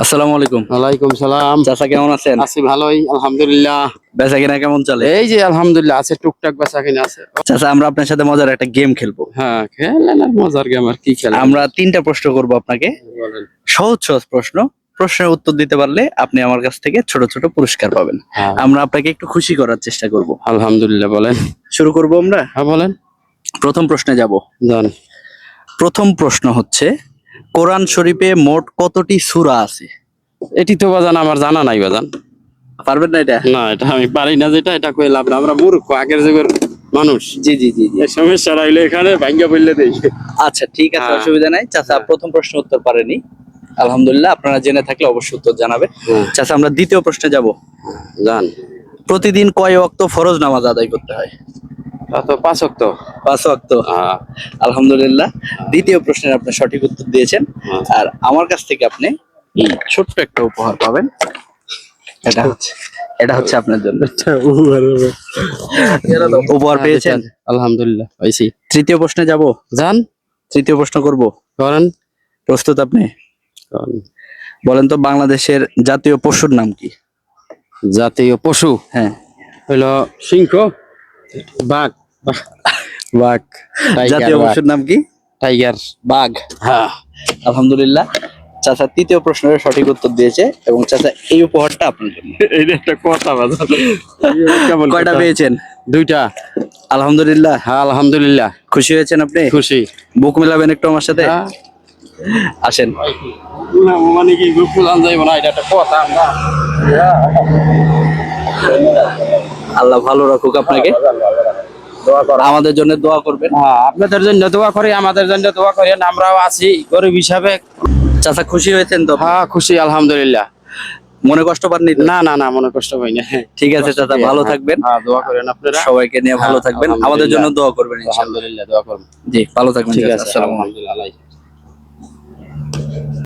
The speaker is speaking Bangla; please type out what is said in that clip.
আসসালামু আলাইকুম। ওয়ালাইকুম সালাম। চাচা কেমন আছেন? আছি ভালোই আলহামদুলিল্লাহ। বেচা কিনা কেমন চলে? এই যে আলহামদুলিল্লাহ আছে, টুকটাক বেচা কিনা আছে। চাচা আমরা আপনার সাথে মজার একটা গেম খেলবো। হ্যাঁ খেলেন, আর মজার গেম আর কি খেলেন? আমরা 3টা প্রশ্ন করব আপনাকে, বলেন। সহজ সহজ প্রশ্ন। প্রশ্নের উত্তর দিতে পারলে আপনি আমার কাছ থেকে ছোট ছোট পুরস্কার পাবেন। হ্যাঁ আমরা আপনাকে একটু খুশি করার চেষ্টা করব। আলহামদুলিল্লাহ, বলেন। শুরু করব আমরা। হ্যাঁ বলেন। প্রথম প্রশ্নে যাব। জান প্রথম প্রশ্ন হচ্ছে, কোরআন শরীফে মোট কতটি সূরা আছে? এটি তো বাজান আমার জানা নাই বাজান। পারবেন না এটা? না এটা আমি পারি না, যেটা এটা কই লাভ না, আমরা মূর্খ আগের যুগের মানুষ। জি জি জি জি। এই সমস্যা হইলে এখানে ভাঙ্গা বললে দেই। আচ্ছা ঠিক আছে, হ্যাঁ। অসুবিধা নাই। চাচা প্রথম প্রশ্ন উত্তর পারেনি, আলহামদুলিল্লাহ। আপনারা জেনে থাকলে অবশ্যই উত্তর জানাবে। চাচা আমরা দ্বিতীয় প্রশ্নে যাব। জান প্রতিদিন কয় ওয়াক্ত ফরজ নামাজ আদায় করতে হয়? তা তো 5 ওয়াক্ত। 5 ওয়াক্ত। আলহামদুলিল্লাহ, দ্বিতীয় প্রশ্নের আপনি সঠিক উত্তর দিয়েছেন। আর আমার কাছ থেকে আপনি ছোট্ট একটা উপহার পাবেন। এটা হচ্ছে আপনার জন্য উপহার পেয়েছেন। আলহামদুলিল্লাহ পাইছি। তৃতীয় প্রশ্নে যাব। জান তৃতীয় প্রশ্ন করব, করেন। প্রস্তুত আপনি? করেন। বলেন তো বাংলাদেশের জাতীয় পশুর নাম কি? জাতীয় পশু হ্যাঁ হইলো সিংহ, বাঘ। বাঘ। জাতীয় পশুর নাম কি? টাইগার। বাঘ। হ্যাঁ আলহামদুলিল্লাহ, চাচা তৃতীয় প্রশ্নের সঠিক উত্তর দিয়েছে এবং চাচা এই উপহারটা আপনার জন্য। এইটা একটা কথা বাজার। কেমন কয়টা কথা? পেয়েছেন? 2টা। আলহামদুলিল্লাহ। হ্যাঁ আলহামদুলিল্লাহ। খুশি হয়েছেন আপনি? খুশি। বুক মেলাবেন একটু আমার সাথে? হ্যাঁ। আসেন। মানে কি ফুলান যাইব না, এটা একটা কথা। আমরা আল্লাহ ভালো রাখুক আপনাকে, আমাদের জন্য দোয়া করবেন। হ্যাঁ আপনাদের জন্য দোয়া করি, আমাদের জন্য দোয়া করেন, আমরাও আছি গরিব হিসাবে। চাচা খুশি হয়েছেন তো? হ্যাঁ খুশি আলহামদুলিল্লাহ। মনে কষ্ট পাননি তো? না না না, মনে কষ্ট হয় না। ঠিক আছে চাচা, ভালো থাকবেন। হ্যাঁ দোয়া করেন আপনারা, সবাইকে নিয়ে ভালো থাকবেন, আমাদের জন্য দোয়া করবেন ইনশাআল্লাহ। আলহামদুলিল্লাহ দোয়া করবেন। জি ভালো থাকবেন। ঠিক চাচা, আছে আসসালামু আলাইকুম। আলহামদুলিল্লাহ।